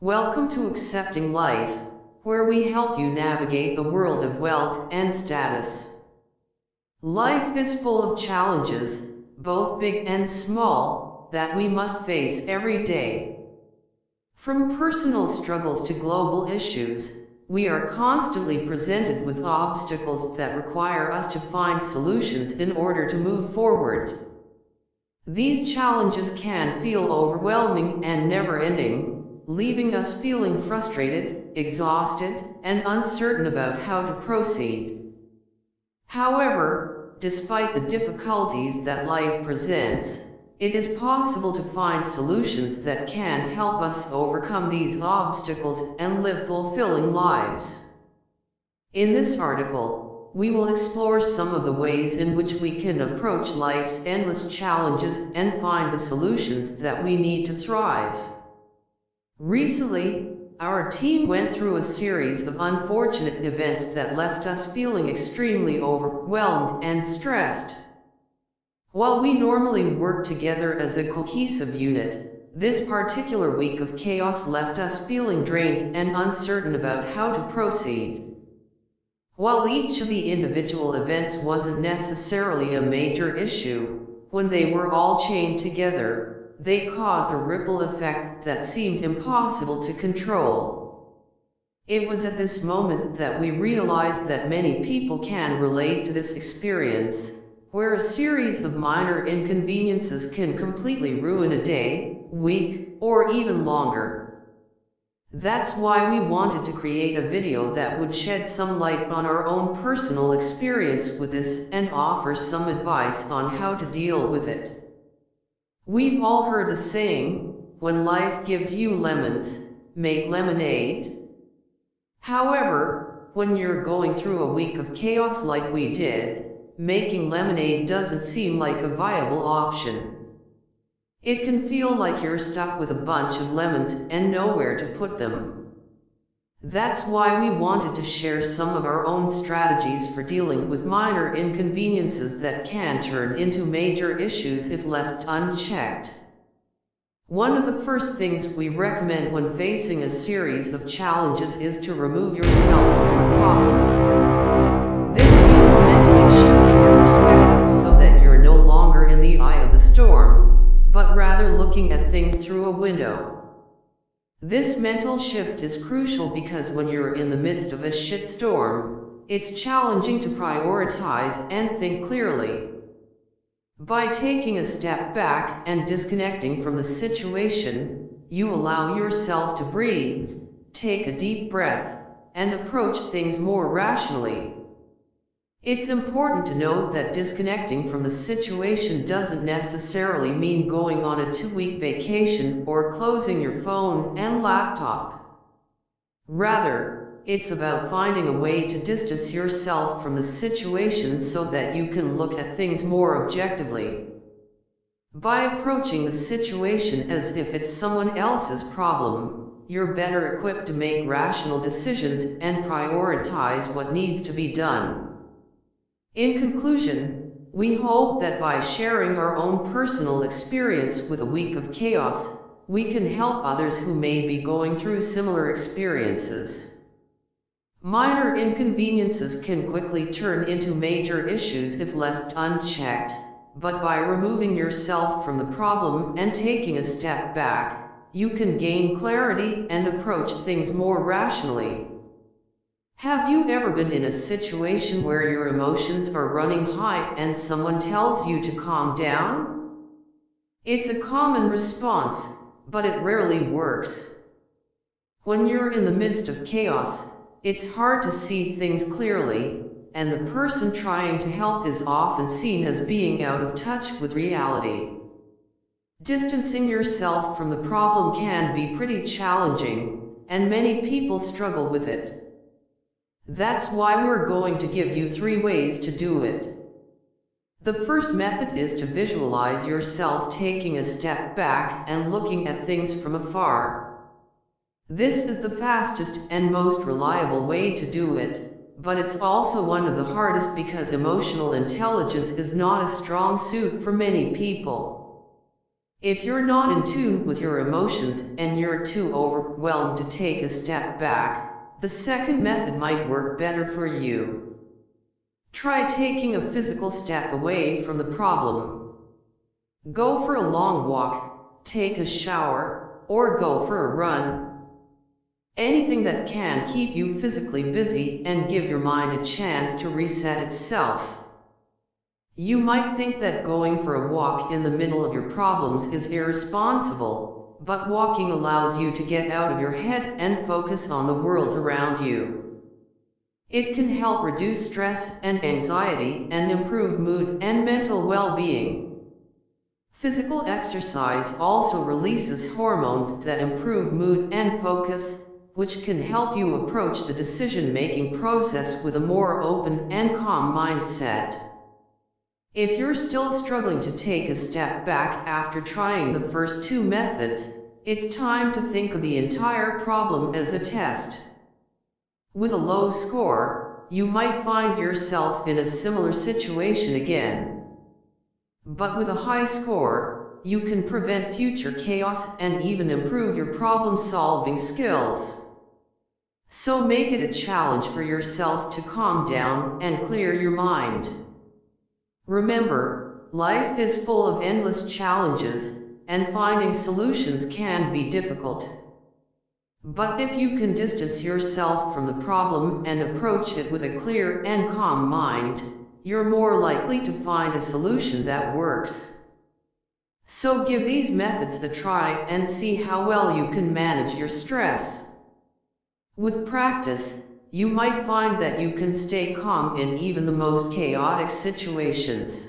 Welcome to Accepting Life, where we help you navigate the world of wealth and status. Life is full of challenges, both big and small, that we must face every day. From personal struggles to global issues, we are constantly presented with obstacles that require us to find solutions in order to move forward. These challenges can feel overwhelming and never-ending, leaving us feeling frustrated, exhausted, and uncertain about how to proceed. However, despite the difficulties that life presents, it is possible to find solutions that can help us overcome these obstacles and live fulfilling lives. In this article, we will explore some of the ways in which we can approach life's endless challenges and find the solutions that we need to thrive. Recently, our team went through a series of unfortunate events that left us feeling extremely overwhelmed and stressed. While we normally work together as a cohesive unit, this particular week of chaos left us feeling drained and uncertain about how to proceed. While each of the individual events wasn't necessarily a major issue, when they were all chained together, they caused a ripple effect that seemed impossible to control. It was at this moment that we realized that many people can relate to this experience, where a series of minor inconveniences can completely ruin a day, week, or even longer. That's why we wanted to create a video that would shed some light on our own personal experience with this and offer some advice on how to deal with it. We've all heard the saying, when life gives you lemons, make lemonade. However, when you're going through a week of chaos like we did, making lemonade doesn't seem like a viable option. It can feel like you're stuck with a bunch of lemons and nowhere to put them. That's why we wanted to share some of our own strategies for dealing with minor inconveniences that can turn into major issues if left unchecked. One of the first things we recommend when facing a series of challenges is to remove yourself from the problem. This means mentally shifting your perspective so that you're no longer in the eye of the storm, but rather looking at things through a window. This mental shift is crucial because when you're in the midst of a shitstorm, it's challenging to prioritize and think clearly. By taking a step back and disconnecting from the situation, you allow yourself to breathe, take a deep breath, and approach things more rationally. It's important to note that disconnecting from the situation doesn't necessarily mean going on a 2-week vacation or closing your phone and laptop. Rather, it's about finding a way to distance yourself from the situation so that you can look at things more objectively. By approaching the situation as if it's someone else's problem, you're better equipped to make rational decisions and prioritize what needs to be done. In conclusion, we hope that by sharing our own personal experience with a week of chaos, we can help others who may be going through similar experiences. Minor inconveniences can quickly turn into major issues if left unchecked, but by removing yourself from the problem and taking a step back, you can gain clarity and approach things more rationally. Have you ever been in a situation where your emotions are running high and someone tells you to calm down? It's a common response, but it rarely works. When you're in the midst of chaos, it's hard to see things clearly, and the person trying to help is often seen as being out of touch with reality. Distancing yourself from the problem can be pretty challenging, and many people struggle with it. That's why we're going to give you 3 ways to do it. The first method is to visualize yourself taking a step back and looking at things from afar. This is the fastest and most reliable way to do it, but it's also one of the hardest because emotional intelligence is not a strong suit for many people. If you're not in tune with your emotions and you're too overwhelmed to take a step back, the second method might work better for you. Try taking a physical step away from the problem. Go for a long walk, take a shower, or go for a run. Anything that can keep you physically busy and give your mind a chance to reset itself. You might think that going for a walk in the middle of your problems is irresponsible, but walking allows you to get out of your head and focus on the world around you. It can help reduce stress and anxiety and improve mood and mental well-being. Physical exercise also releases hormones that improve mood and focus, which can help you approach the decision-making process with a more open and calm mindset. If you're still struggling to take a step back after trying the first two methods, it's time to think of the entire problem as a test. With a low score, you might find yourself in a similar situation again. But with a high score, you can prevent future chaos and even improve your problem-solving skills. So make it a challenge for yourself to calm down and clear your mind. Remember, life is full of endless challenges, and finding solutions can be difficult. But if you can distance yourself from the problem and approach it with a clear and calm mind, you're more likely to find a solution that works. So give these methods a try and see how well you can manage your stress. With practice, you might find that you can stay calm in even the most chaotic situations.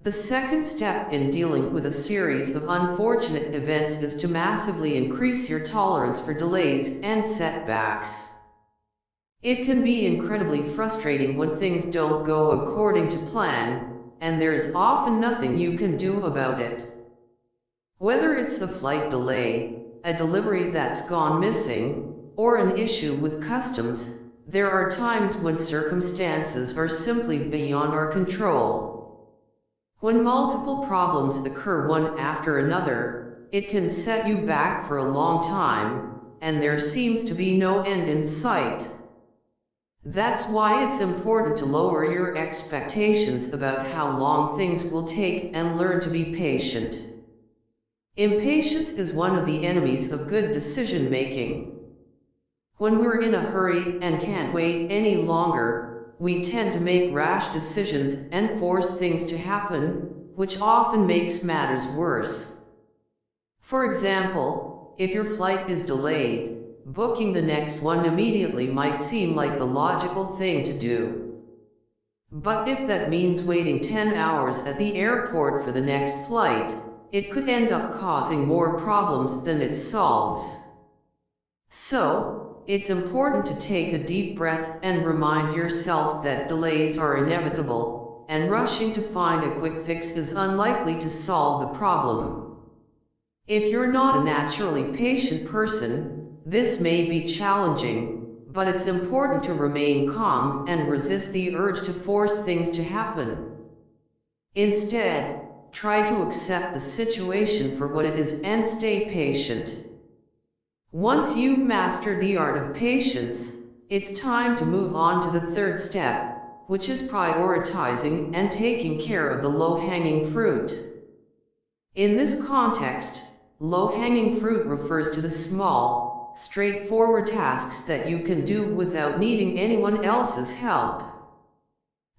The second step in dealing with a series of unfortunate events is to massively increase your tolerance for delays and setbacks. It can be incredibly frustrating when things don't go according to plan, and there's often nothing you can do about it. Whether it's a flight delay, a delivery that's gone missing, or an issue with customs, there are times when circumstances are simply beyond our control. When multiple problems occur one after another, it can set you back for a long time, and there seems to be no end in sight. That's why it's important to lower your expectations about how long things will take and learn to be patient. Impatience is one of the enemies of good decision-making. When we're in a hurry and can't wait any longer, we tend to make rash decisions and force things to happen, which often makes matters worse. For example, if your flight is delayed, booking the next one immediately might seem like the logical thing to do. But if that means waiting 10 hours at the airport for the next flight, it could end up causing more problems than it solves. So, it's important to take a deep breath and remind yourself that delays are inevitable, and rushing to find a quick fix is unlikely to solve the problem. If you're not a naturally patient person, this may be challenging, but it's important to remain calm and resist the urge to force things to happen. Instead, try to accept the situation for what it is and stay patient. Once you've mastered the art of patience, it's time to move on to the third step, which is prioritizing and taking care of the low-hanging fruit. In this context, low-hanging fruit refers to the small, straightforward tasks that you can do without needing anyone else's help.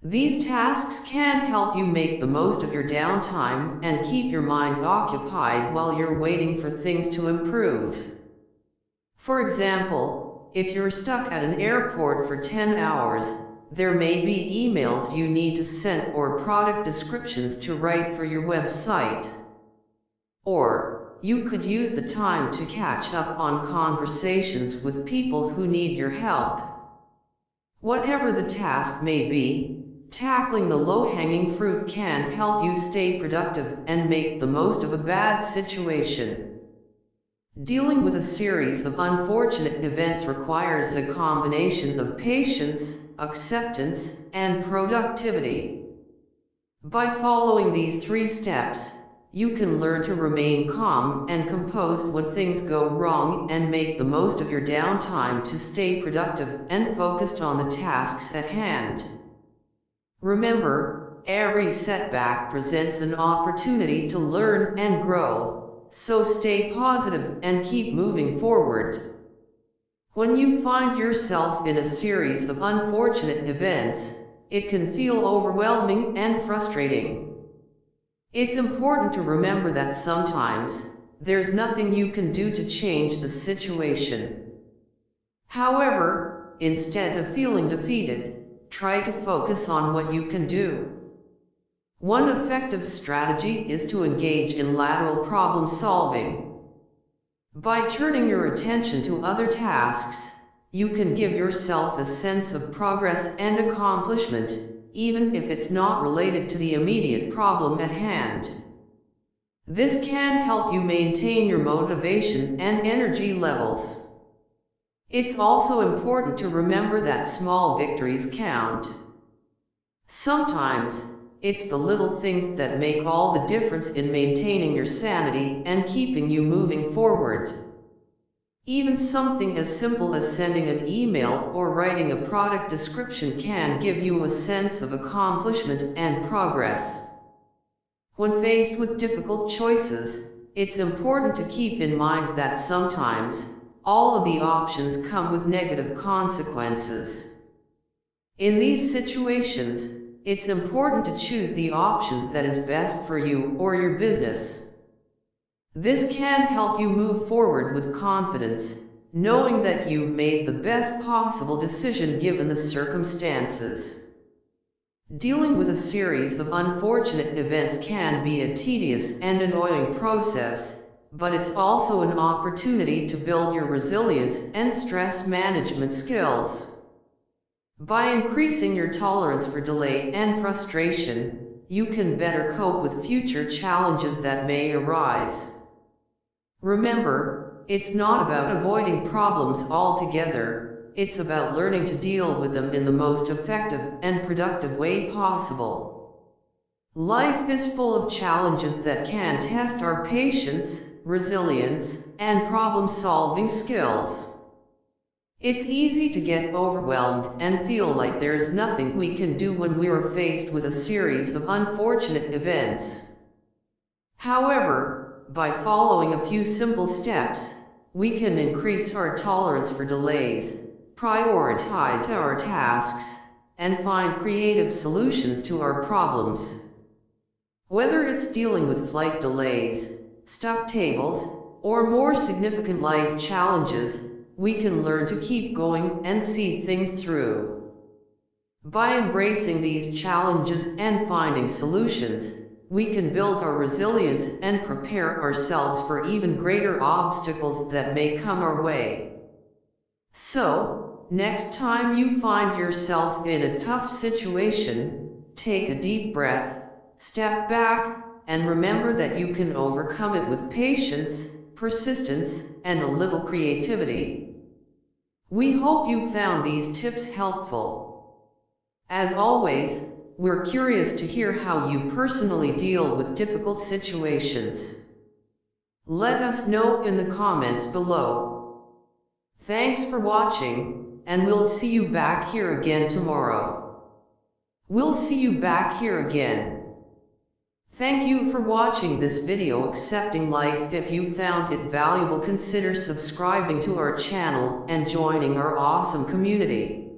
These tasks can help you make the most of your downtime and keep your mind occupied while you're waiting for things to improve. For example, if you're stuck at an airport for 10 hours, there may be emails you need to send or product descriptions to write for your website. Or, you could use the time to catch up on conversations with people who need your help. Whatever the task may be, tackling the low-hanging fruit can help you stay productive and make the most of a bad situation. Dealing with a series of unfortunate events requires a combination of patience, acceptance, and productivity. By following these three steps, you can learn to remain calm and composed when things go wrong and make the most of your downtime to stay productive and focused on the tasks at hand. Remember, every setback presents an opportunity to learn and grow, so stay positive and keep moving forward. When you find yourself in a series of unfortunate events, it can feel overwhelming and frustrating. It's important to remember that sometimes, there's nothing you can do to change the situation. However, instead of feeling defeated, try to focus on what you can do. One effective strategy is to engage in lateral problem solving. By turning your attention to other tasks, you can give yourself a sense of progress and accomplishment, even if it's not related to the immediate problem at hand. This can help you maintain your motivation and energy levels. It's also important to remember that small victories count. Sometimes, it's the little things that make all the difference in maintaining your sanity and keeping you moving forward. Even something as simple as sending an email or writing a product description can give you a sense of accomplishment and progress. When faced with difficult choices, it's important to keep in mind that sometimes, all of the options come with negative consequences. In these situations, it's important to choose the option that is best for you or your business. This can help you move forward with confidence, knowing that you've made the best possible decision given the circumstances. Dealing with a series of unfortunate events can be a tedious and annoying process, but it's also an opportunity to build your resilience and stress management skills. By increasing your tolerance for delay and frustration, you can better cope with future challenges that may arise. Remember, it's not about avoiding problems altogether, it's about learning to deal with them in the most effective and productive way possible. Life is full of challenges that can test our patience, resilience, and problem-solving skills. It's easy to get overwhelmed and feel like there's nothing we can do when we are faced with a series of unfortunate events. However, by following a few simple steps, we can increase our tolerance for delays, prioritize our tasks, and find creative solutions to our problems. Whether it's dealing with flight delays, stuck tables, or more significant life challenges, we can learn to keep going and see things through. By embracing these challenges and finding solutions, we can build our resilience and prepare ourselves for even greater obstacles that may come our way. So, next time you find yourself in a tough situation, take a deep breath, step back, and remember that you can overcome it with patience, persistence, and a little creativity. We hope you found these tips helpful. As always, we're curious to hear how you personally deal with difficult situations. Let us know in the comments below. Thanks for watching, and we'll see you back here again tomorrow. We'll see you back here again. Thank you for watching this video Accepting Life. If you found it valuable, consider subscribing to our channel and joining our awesome community.